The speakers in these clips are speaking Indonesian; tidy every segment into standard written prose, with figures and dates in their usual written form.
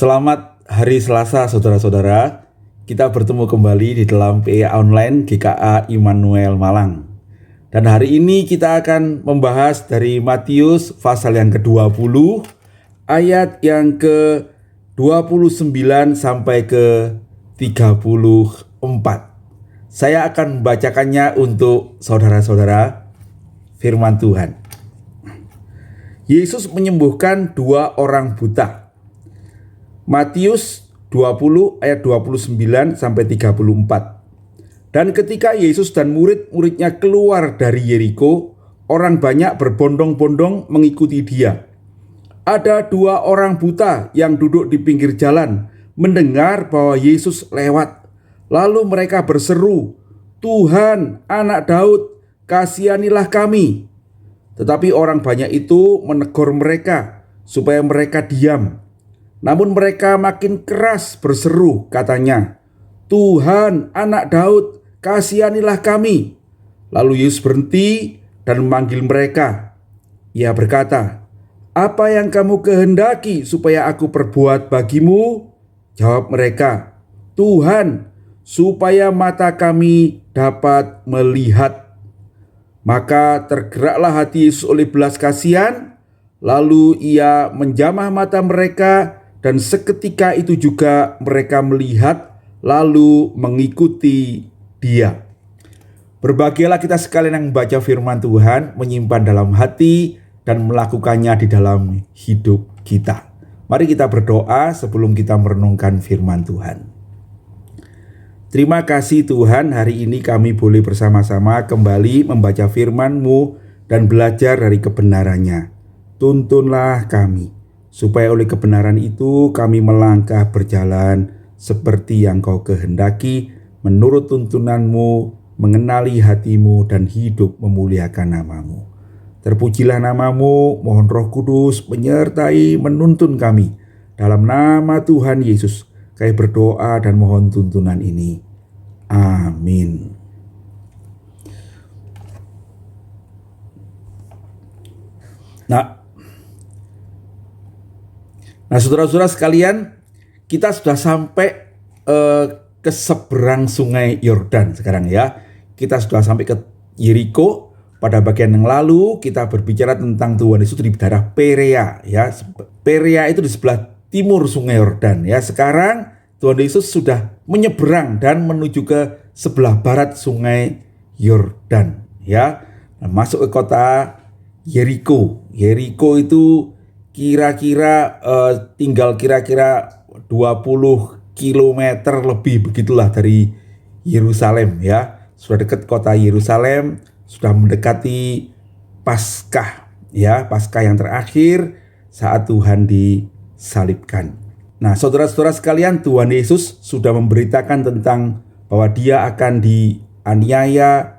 Selamat hari Selasa, saudara-saudara. Kita bertemu kembali di dalam PA Online GKA Immanuel Malang. Dan hari ini kita akan membahas dari Matius pasal yang ke-20, ayat yang ke-29 sampai ke-34. Saya akan membacakannya untuk saudara-saudara. Firman Tuhan. Yesus menyembuhkan 2 orang buta. Matius 20 ayat 29 sampai 34. Dan ketika Yesus dan murid-muridnya keluar dari Yeriko, orang banyak berbondong-bondong mengikuti dia. Ada 2 orang buta yang duduk di pinggir jalan, mendengar bahwa Yesus lewat. Lalu mereka berseru, "Tuhan, Anak Daud, kasihanilah kami." Tetapi orang banyak itu menegur mereka supaya mereka diam. Namun mereka makin keras berseru, katanya, "Tuhan, Anak Daud, kasihanilah kami." Lalu Yesus berhenti dan memanggil mereka. Ia berkata, "Apa yang kamu kehendaki supaya aku perbuat bagimu?" Jawab mereka, "Tuhan, supaya mata kami dapat melihat." Maka tergeraklah hati Yesus oleh belas kasihan, lalu ia menjamah mata mereka, dan seketika itu juga mereka melihat lalu mengikuti dia. Berbahagialah kita sekalian yang membaca firman Tuhan, menyimpan dalam hati dan melakukannya di dalam hidup kita. Mari kita berdoa sebelum kita merenungkan firman Tuhan. Terima kasih Tuhan, hari ini kami boleh bersama-sama kembali membaca firman-Mu dan belajar dari kebenarannya. Tuntunlah kami, supaya oleh kebenaran itu kami melangkah berjalan seperti yang Kau kehendaki, menurut tuntunan-Mu, mengenali hati-Mu dan hidup memuliakan nama-Mu. Terpujilah nama-Mu, mohon Roh Kudus menyertai menuntun kami. Dalam nama Tuhan Yesus, kami berdoa dan mohon tuntunan ini. Amin. Nah, saudara-saudara sekalian, kita sudah sampai ke seberang sungai Yordan sekarang ya. Kita sudah sampai ke Yeriko. Pada bagian yang lalu kita berbicara tentang Tuhan Yesus di daerah Perea ya. Perea itu di sebelah timur sungai Yordan ya. Sekarang Tuhan Yesus sudah menyeberang dan menuju ke sebelah barat sungai Yordan ya. Masuk ke kota Yeriko. Yeriko itu kira-kira tinggal kira-kira 20 kilometer lebih begitulah dari Yerusalem ya. Sudah dekat kota Yerusalem, sudah mendekati Paskah ya, Paskah yang terakhir saat Tuhan disalibkan. Nah, saudara-saudara sekalian, Tuhan Yesus sudah memberitakan tentang bahwa Dia akan dianiaya,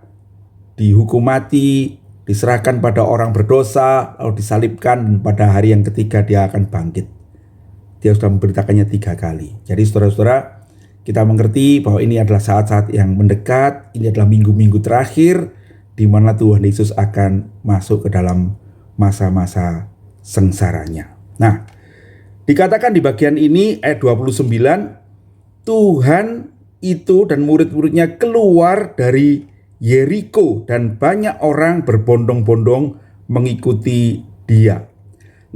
dihukum mati, diserahkan pada orang berdosa, lalu disalibkan, dan pada hari yang ketiga Dia akan bangkit. Dia sudah memberitakannya 3 kali. Jadi saudara-saudara, kita mengerti bahwa ini adalah saat-saat yang mendekat, ini adalah minggu-minggu terakhir di mana Tuhan Yesus akan masuk ke dalam masa-masa sengsaranya. Nah, dikatakan di bagian ini ayat 29, Tuhan itu dan murid-muridnya keluar dari Yeriko dan banyak orang berbondong-bondong mengikuti dia.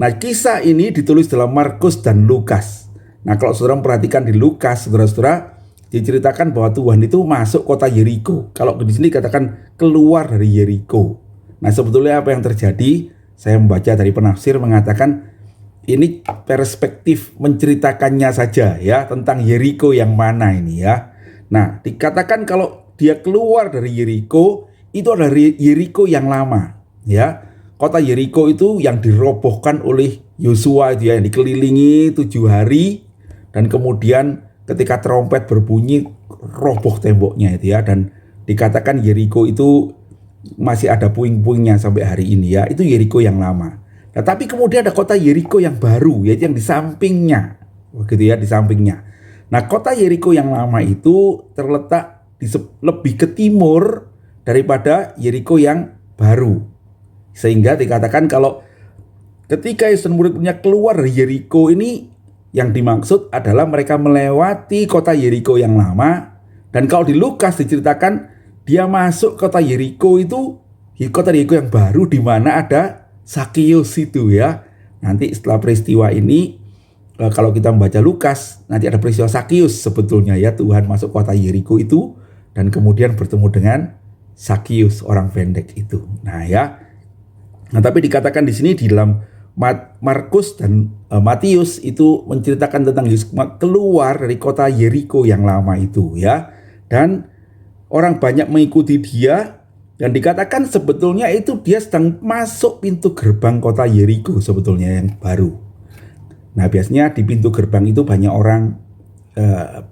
Nah, kisah ini ditulis dalam Markus dan Lukas. Nah, kalau saudara perhatikan di Lukas, saudara-saudara, diceritakan bahwa Tuhan itu masuk kota Yeriko. Kalau di sini katakan keluar dari Yeriko. Nah, sebetulnya apa yang terjadi? Saya membaca dari penafsir mengatakan ini perspektif menceritakannya saja ya, tentang Yeriko yang mana ini ya. Nah, dikatakan kalau dia keluar dari Yeriko, itu adalah Yeriko yang lama ya. Kota Yeriko itu yang dirobohkan oleh Yosua itu ya, yang dikelilingi 7 hari, dan kemudian ketika trompet berbunyi roboh temboknya itu ya. Dan dikatakan Yeriko itu masih ada puing-puingnya sampai hari ini ya. Itu Yeriko yang lama. Nah, tapi kemudian ada kota Yeriko yang baru, yaitu yang di sampingnya, begitu ya, di sampingnya. Nah, kota Yeriko yang lama itu terletak lebih ke timur daripada Yeriko yang baru. Sehingga dikatakan kalau ketika Yesus dan murid-muridnya keluar dari Yeriko ini, yang dimaksud adalah mereka melewati kota Yeriko yang lama. Dan kalau di Lukas diceritakan dia masuk kota Yeriko itu, kota Yeriko yang baru di mana ada Sakius itu ya. Nanti setelah peristiwa ini, kalau kita membaca Lukas, nanti ada peristiwa Sakius sebetulnya ya. Tuhan masuk kota Yeriko itu dan kemudian bertemu dengan Sakius, orang pendek itu. Nah ya. Nah, tapi dikatakan di sini di dalam Markus dan Matius itu menceritakan tentang Yesus keluar dari kota Yeriko yang lama itu ya. Dan orang banyak mengikuti dia dan dikatakan sebetulnya itu dia sedang masuk pintu gerbang kota Yeriko sebetulnya yang baru. Nah, biasanya di pintu gerbang itu banyak orang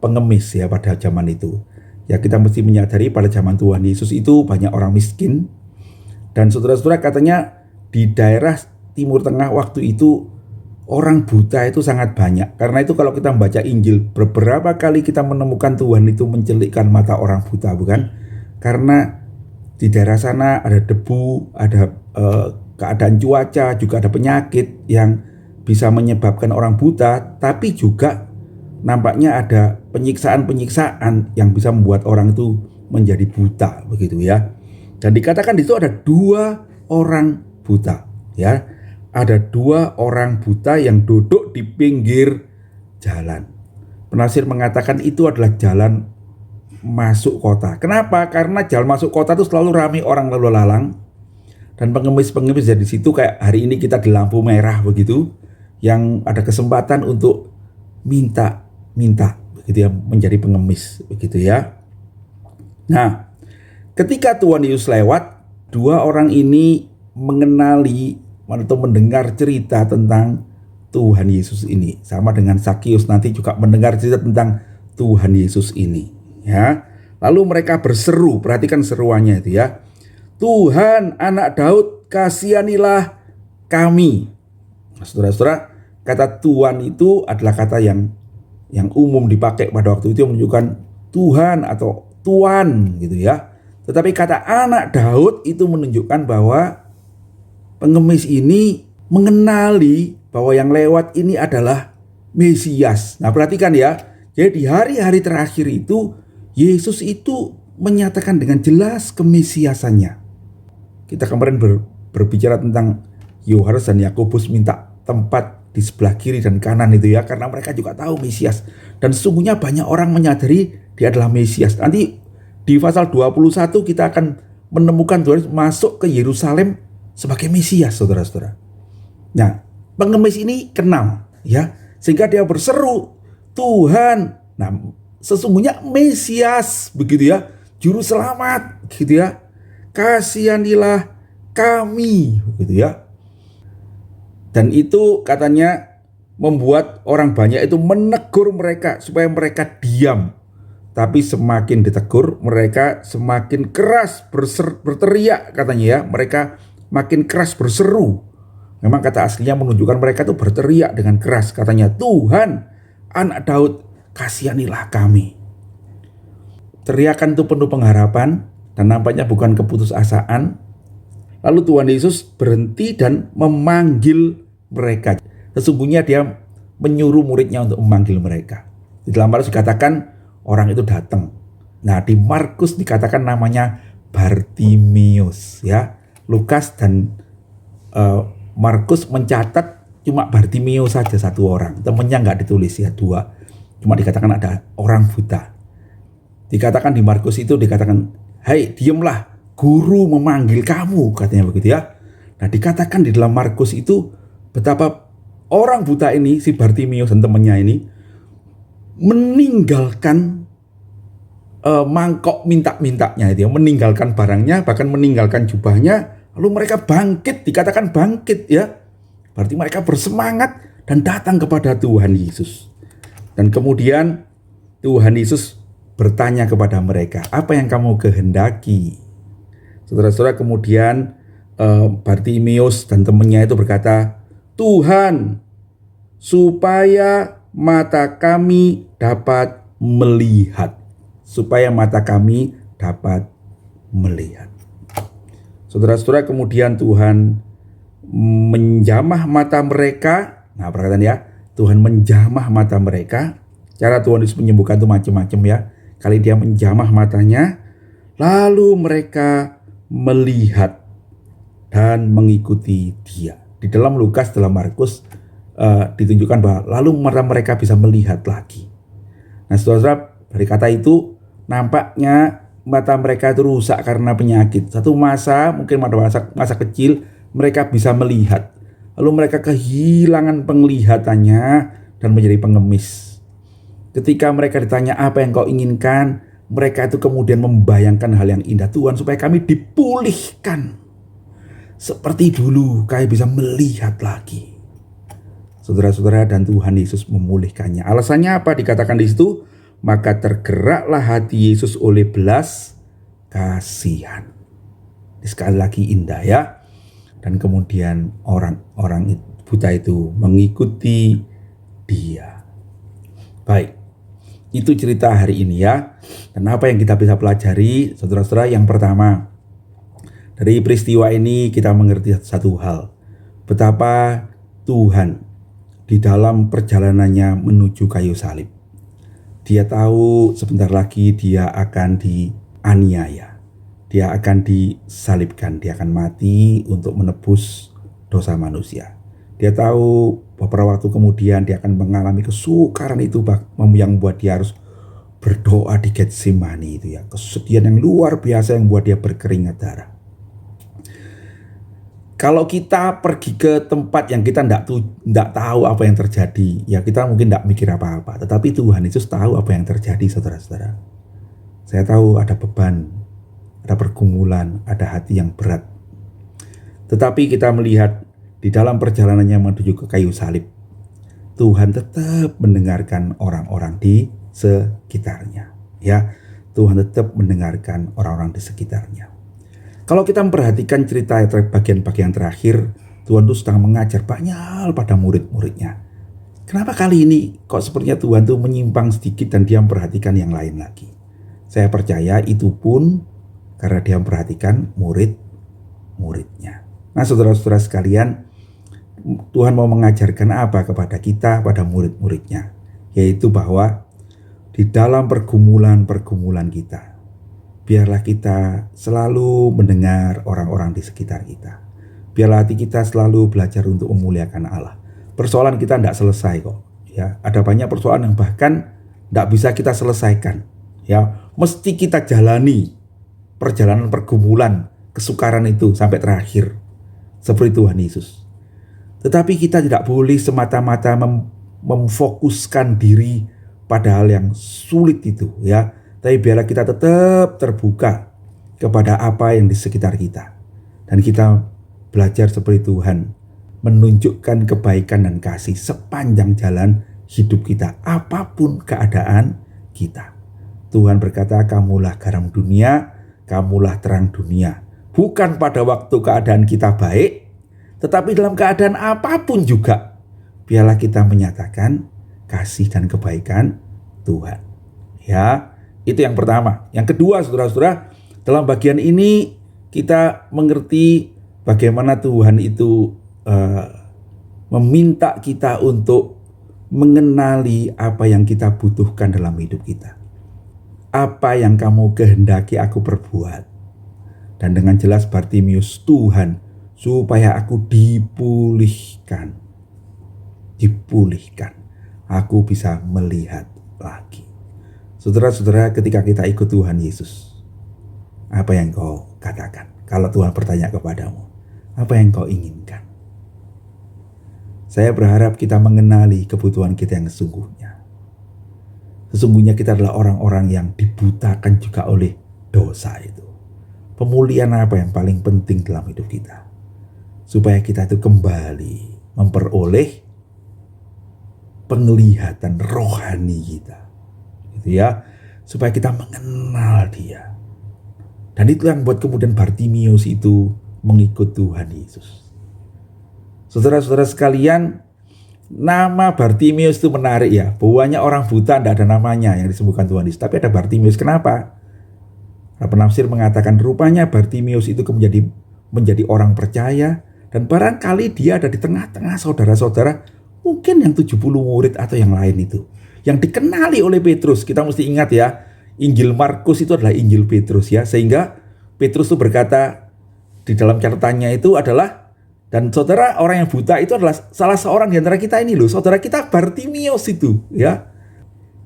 pengemis ya pada zaman itu. Ya, kita mesti menyadari pada zaman Tuhan Yesus itu banyak orang miskin. Dan saudara-saudara, katanya di daerah Timur Tengah waktu itu orang buta itu sangat banyak. Karena itu kalau kita membaca Injil, beberapa kali kita menemukan Tuhan itu mencelikkan mata orang buta, bukan? Karena di daerah sana ada debu, ada keadaan cuaca, juga ada penyakit yang bisa menyebabkan orang buta, tapi juga nampaknya ada penyiksaan-penyiksaan yang bisa membuat orang itu menjadi buta, begitu ya. Dan dikatakan di situ ada 2 orang buta, ya. Ada 2 orang buta yang duduk di pinggir jalan. Penafsir mengatakan itu adalah jalan masuk kota. Kenapa? Karena jalan masuk kota itu selalu ramai orang lalu lalang. Dan pengemis-pengemis dari situ kayak hari ini kita di lampu merah begitu, yang ada kesempatan untuk minta begitu ya, menjadi pengemis begitu ya. Nah, ketika Tuhan Yesus lewat, 2 orang ini mengenali atau mendengar cerita tentang Tuhan Yesus ini. Sama dengan Sakius nanti juga mendengar cerita tentang Tuhan Yesus ini ya. Lalu mereka berseru, perhatikan seruannya itu ya. Tuhan, Anak Daud, kasihanilah kami. Nah, saudara-saudara, kata Tuhan itu adalah kata yang umum dipakai pada waktu itu, menunjukkan Tuhan atau Tuan gitu ya. Tetapi kata Anak Daud itu menunjukkan bahwa pengemis ini mengenali bahwa yang lewat ini adalah Mesias. Nah, perhatikan ya. Jadi di hari-hari terakhir itu Yesus itu menyatakan dengan jelas kemesiasannya. Kita kemarin berbicara tentang Yohanes dan Yakobus minta tempat di sebelah kiri dan kanan itu ya, karena mereka juga tahu Mesias. Dan sesungguhnya banyak orang menyadari dia adalah Mesias. Nanti di pasal 21 kita akan menemukan Tuhan masuk ke Yerusalem sebagai Mesias, saudara-saudara. Nah, pengemis ini kenal ya, sehingga dia berseru, Tuhan, nah sesungguhnya Mesias begitu ya, juru selamat gitu ya, kasihanilah kami begitu ya. Dan itu katanya membuat orang banyak itu menegur mereka supaya mereka diam. Tapi semakin ditegur, mereka semakin keras berteriak katanya ya. Mereka makin keras berseru. Memang kata aslinya menunjukkan mereka itu berteriak dengan keras. Katanya, Tuhan, Anak Daud, kasihanilah kami. Teriakan itu penuh pengharapan dan nampaknya bukan keputusasaan. Lalu Tuhan Yesus berhenti dan memanggil mereka. Sesungguhnya dia menyuruh muridnya untuk memanggil mereka. Di dalam Markus dikatakan orang itu datang. Nah, di Markus dikatakan namanya Bartimeus ya. Lukas dan Markus mencatat cuma Bartimeus saja 1 orang. Temannya nggak ditulis ya, 2. Cuma dikatakan ada orang buta. Dikatakan di Markus itu dikatakan, "Hai, diamlah, guru memanggil kamu," katanya begitu ya. Nah, dikatakan di dalam Markus itu betapa orang buta ini, si Bartimeus dan temannya ini meninggalkan mangkok minta-mintanya itu ya, meninggalkan barangnya, bahkan meninggalkan jubahnya, lalu mereka bangkit, dikatakan bangkit ya. Berarti mereka bersemangat dan datang kepada Tuhan Yesus. Dan kemudian Tuhan Yesus bertanya kepada mereka, "Apa yang kamu kehendaki?" Saudara-saudara, kemudian Bartimeus dan temannya itu berkata, "Tuhan, supaya mata kami dapat melihat." Supaya mata kami dapat melihat. Saudara-saudara, kemudian Tuhan menjamah mata mereka. Nah, perhatikan ya, Tuhan menjamah mata mereka. Cara Tuhan Yesus menyembuhkan itu macam-macam ya. Kali dia menjamah matanya, lalu mereka melihat dan mengikuti dia. Di dalam Lukas, dalam Markus ditunjukkan bahwa lalu mereka bisa melihat lagi. Nah saudara, dari kata itu nampaknya mata mereka itu rusak karena penyakit. Satu masa, mungkin pada masa kecil, mereka bisa melihat. Lalu mereka kehilangan penglihatannya dan menjadi pengemis. Ketika mereka ditanya apa yang kau inginkan, mereka itu kemudian membayangkan hal yang indah. Tuhan, supaya kami dipulihkan seperti dulu, kami bisa melihat lagi. Saudara-saudara, dan Tuhan Yesus memulihkannya. Alasannya apa? Dikatakan di situ, maka tergeraklah hati Yesus oleh belas kasihan. Sekali lagi indah ya. Dan kemudian orang buta itu mengikuti dia. Baik, itu cerita hari ini ya. Dan apa yang kita bisa pelajari, saudara-saudara? Yang pertama, dari peristiwa ini kita mengerti satu hal. Betapa Tuhan di dalam perjalanannya menuju kayu salib, dia tahu sebentar lagi dia akan dianiaya. Dia akan disalibkan, dia akan mati untuk menebus dosa manusia. Dia tahu beberapa waktu kemudian dia akan mengalami kesukaran itu yang membuat dia harus berdoa di Getsemani itu ya. Kesedihan yang luar biasa yang membuat dia berkeringat darah. Kalau kita pergi ke tempat yang kita tidak tahu apa yang terjadi, ya kita mungkin tidak mikir apa-apa. Tetapi Tuhan Yesus tahu apa yang terjadi, saudara-saudara. Saya tahu ada beban, ada pergumulan, ada hati yang berat. Tetapi kita melihat di dalam perjalanannya menuju ke kayu salib, Tuhan tetap mendengarkan orang-orang di sekitarnya. Ya, Tuhan tetap mendengarkan orang-orang di sekitarnya. Kalau kita memperhatikan cerita bagian-bagian terakhir, Tuhan itu sedang mengajar banyak hal pada murid-muridnya. Kenapa kali ini kok sepertinya Tuhan itu menyimpang sedikit dan dia memperhatikan yang lain lagi? Saya percaya itu pun karena dia memperhatikan murid-muridnya. Nah saudara-saudara sekalian, Tuhan mau mengajarkan apa kepada kita, pada murid-muridnya? Yaitu bahwa di dalam pergumulan-pergumulan kita, biarlah kita selalu mendengar orang-orang di sekitar kita. Biarlah hati kita selalu belajar untuk memuliakan Allah. Persoalan kita tidak selesai kok. Ya, ada banyak persoalan yang bahkan tidak bisa kita selesaikan. Ya, mesti kita jalani perjalanan pergumulan, kesukaran itu sampai terakhir. Seperti Tuhan Yesus. Tetapi kita tidak boleh semata-mata memfokuskan diri pada hal yang sulit itu ya. Tapi biarlah kita tetap terbuka kepada apa yang di sekitar kita. Dan kita belajar seperti Tuhan, menunjukkan kebaikan dan kasih sepanjang jalan hidup kita, apapun keadaan kita. Tuhan berkata, kamulah garam dunia, kamulah terang dunia. Bukan pada waktu keadaan kita baik, tetapi dalam keadaan apapun juga, biarlah kita menyatakan kasih dan kebaikan Tuhan. Ya, itu yang pertama. Yang kedua, saudara-saudara, dalam bagian ini kita mengerti bagaimana Tuhan itu meminta kita untuk mengenali apa yang kita butuhkan dalam hidup kita. Apa yang kamu kehendaki aku perbuat. Dan dengan jelas Bartimius, Tuhan, supaya aku dipulihkan. Aku bisa melihat lagi. Saudara-saudara, ketika kita ikut Tuhan Yesus, apa yang kau katakan? Kalau Tuhan bertanya kepadamu, apa yang kau inginkan? Saya berharap kita mengenali kebutuhan kita yang sesungguhnya. Sesungguhnya kita adalah orang-orang yang dibutakan juga oleh dosa itu. Pemulihan apa yang paling penting dalam hidup kita? Supaya kita itu kembali memperoleh penglihatan rohani kita. Gitu ya. Supaya kita mengenal Dia. Dan itu yang buat kemudian Bartimius itu mengikut Tuhan Yesus. Saudara-saudara sekalian, nama Bartimius itu menarik ya. Banyak orang buta tidak ada namanya yang disembuhkan Tuhan Yesus. Tapi ada Bartimius. Kenapa? Penafsir mengatakan rupanya Bartimius itu menjadi orang percaya. Dan barangkali dia ada di tengah-tengah saudara-saudara Mungkin yang 70 murid atau yang lain itu. Yang dikenali oleh Petrus. Kita mesti ingat ya, Injil Markus itu adalah Injil Petrus ya. Sehingga Petrus itu berkata di dalam catatannya itu adalah, dan saudara, orang yang buta itu adalah salah seorang di antara kita ini loh. Saudara kita Bartimius itu ya.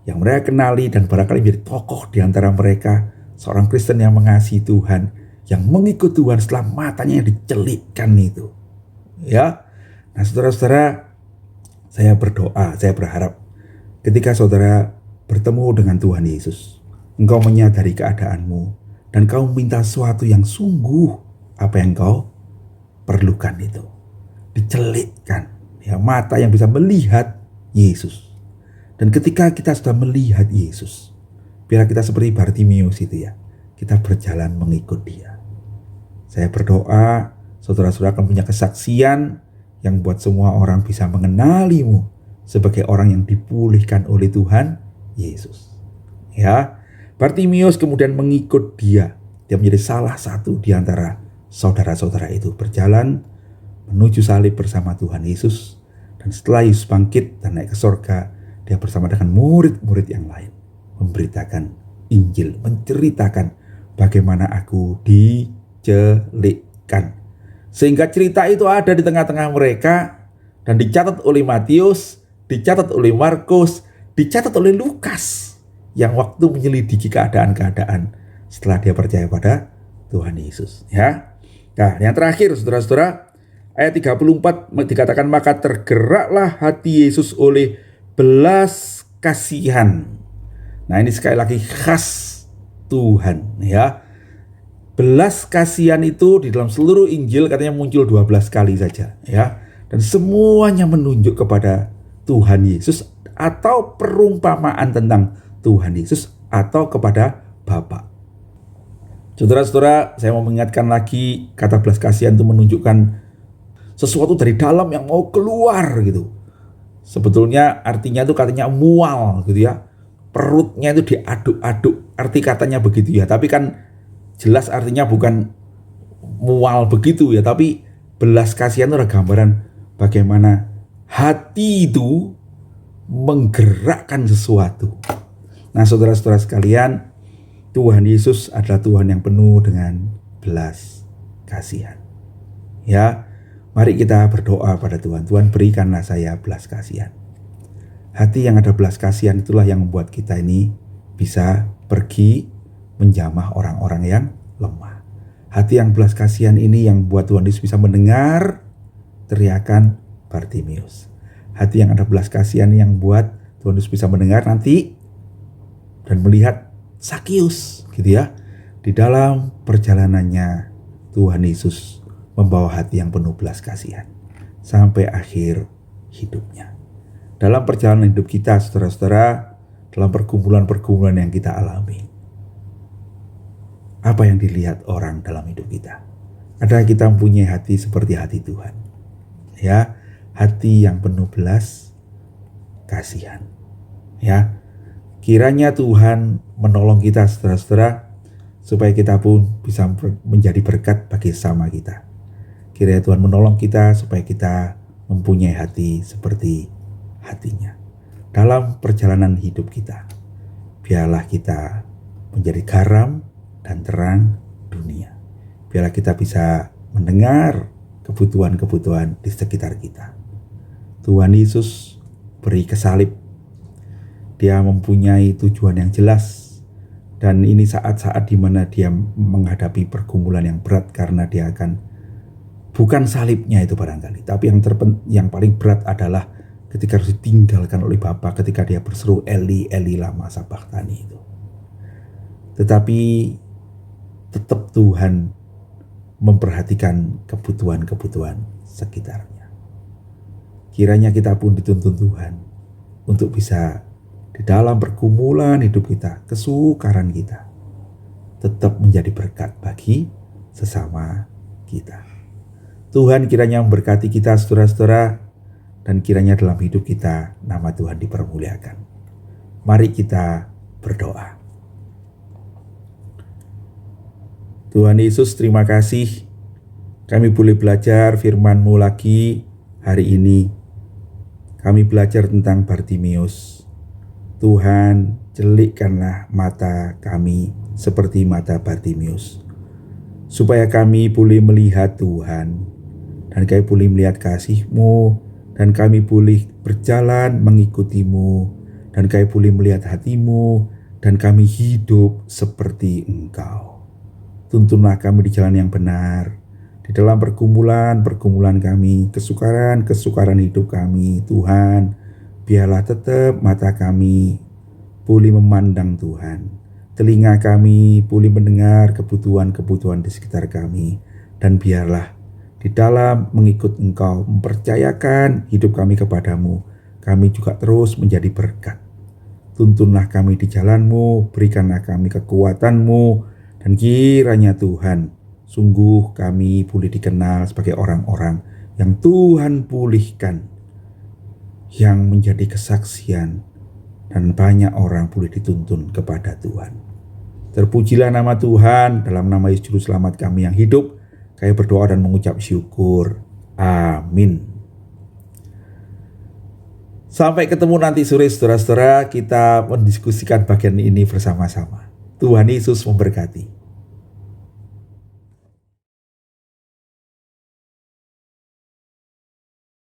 Yang mereka kenali dan barangkali menjadi tokoh di antara mereka. Seorang Kristen yang mengasihi Tuhan. Yang mengikut Tuhan setelah matanya yang dicelikkan itu. Ya. Nah saudara-saudara, saya berdoa, saya berharap ketika saudara bertemu dengan Tuhan Yesus, engkau menyadari keadaanmu dan kau minta sesuatu yang sungguh apa yang kau perlukan itu. Dicelikkan, ya, mata yang bisa melihat Yesus. Dan ketika kita sudah melihat Yesus, biar kita seperti Bartimius itu ya, kita berjalan mengikut dia. Saya berdoa saudara-saudara akan punya kesaksian yang buat semua orang bisa mengenalimu sebagai orang yang dipulihkan oleh Tuhan Yesus. Ya, Bartimius kemudian mengikut dia. Dia menjadi salah satu di antara saudara-saudara itu, berjalan menuju salib bersama Tuhan Yesus. Dan setelah Yesus bangkit dan naik ke sorga, dia bersama dengan murid-murid yang lain memberitakan Injil, menceritakan bagaimana aku dicelikkan. Sehingga cerita itu ada di tengah-tengah mereka dan dicatat oleh Matius, dicatat oleh Markus, dicatat oleh Lukas yang waktu menyelidiki keadaan-keadaan setelah dia percaya pada Tuhan Yesus. Ya. Nah, yang terakhir saudara-saudara, ayat 34 dikatakan maka tergeraklah hati Yesus oleh belas kasihan. Nah, ini sekali lagi khas Tuhan ya. Belas kasihan itu di dalam seluruh Injil katanya muncul 12 kali saja ya. Dan semuanya menunjuk kepada Tuhan Yesus atau perumpamaan tentang Tuhan Yesus atau kepada Bapa. Saudara-saudara, saya mau mengingatkan lagi, kata belas kasihan itu menunjukkan sesuatu dari dalam yang mau keluar gitu. Sebetulnya artinya itu katanya mual gitu ya. Perutnya itu diaduk-aduk. Arti katanya begitu ya. Tapi kan jelas artinya bukan mual begitu ya, tapi belas kasihan itu adalah gambaran bagaimana hati itu menggerakkan sesuatu. Nah saudara-saudara sekalian, Tuhan Yesus adalah Tuhan yang penuh dengan belas kasihan. Ya, mari kita berdoa pada Tuhan. Tuhan, berikanlah saya belas kasihan. Hati yang ada belas kasihan itulah yang membuat kita ini bisa pergi menjamah orang-orang yang lemah. Hati yang belas kasihan ini yang buat Tuhan Yesus bisa mendengar teriakan Bartimius. Hati yang ada belas kasihan yang buat Tuhan Yesus bisa mendengar nanti dan melihat Sakius gitu ya. Di dalam perjalanannya Tuhan Yesus membawa hati yang penuh belas kasihan sampai akhir hidupnya. Dalam perjalanan hidup kita saudara-saudara, dalam pergumulan-pergumulan yang kita alami, apa yang dilihat orang dalam hidup kita? Adakah kita mempunyai hati seperti hati Tuhan? Ya, hati yang penuh belas kasihan. Ya, kiranya Tuhan menolong kita saudara-saudara supaya kita pun bisa menjadi berkat bagi sesama kita. Kiranya Tuhan menolong kita supaya kita mempunyai hati seperti hatinya. Dalam perjalanan hidup kita, biarlah kita menjadi garam dan terang dunia. Biarlah kita bisa mendengar kebutuhan-kebutuhan di sekitar kita. Tuhan Yesus beri kesalib. Dia mempunyai tujuan yang jelas. Dan ini saat-saat di mana dia menghadapi pergumulan yang berat karena dia akan, bukan salibnya itu barangkali, tapi yang paling berat adalah ketika harus ditinggalkan oleh Bapa ketika dia berseru Eli, Eli lama sabachthani itu. Tetapi tetap Tuhan memperhatikan kebutuhan-kebutuhan sekitarnya. Kiranya kita pun dituntun Tuhan untuk bisa di dalam pergumulan hidup kita, kesukaran kita, tetap menjadi berkat bagi sesama kita. Tuhan kiranya memberkati kita saudara-saudara, dan kiranya dalam hidup kita nama Tuhan dipermuliakan. Mari kita berdoa. Tuhan Yesus, terima kasih kami boleh belajar firman-Mu lagi hari ini. Kami belajar tentang Bartimeus. Tuhan, celikkanlah mata kami seperti mata Bartimeus, supaya kami boleh melihat Tuhan, dan kami boleh melihat kasih-Mu, dan kami boleh berjalan mengikuti-Mu, dan kami boleh melihat hati-Mu, dan kami hidup seperti Engkau. Tuntunlah kami di jalan yang benar, di dalam pergumulan kami, kesukaran hidup kami. Tuhan, biarlah tetap mata kami boleh memandang Tuhan, telinga kami boleh mendengar kebutuhan-kebutuhan di sekitar kami, dan biarlah di dalam mengikut Engkau, mempercayakan hidup kami kepadamu, kami juga terus menjadi berkat. Tuntunlah kami di jalan-Mu, berikanlah kami kekuatan-Mu, dan kiranya Tuhan, sungguh kami boleh dikenal sebagai orang-orang yang Tuhan pulihkan, yang menjadi kesaksian, dan banyak orang boleh dituntun kepada Tuhan. Terpujilah nama Tuhan, dalam nama Yesus Juru Selamat kami yang hidup, kami berdoa dan mengucap syukur. Amin. Sampai ketemu nanti sore, saudara-saudara, kita mendiskusikan bagian ini bersama-sama. Tuhan Yesus memberkati.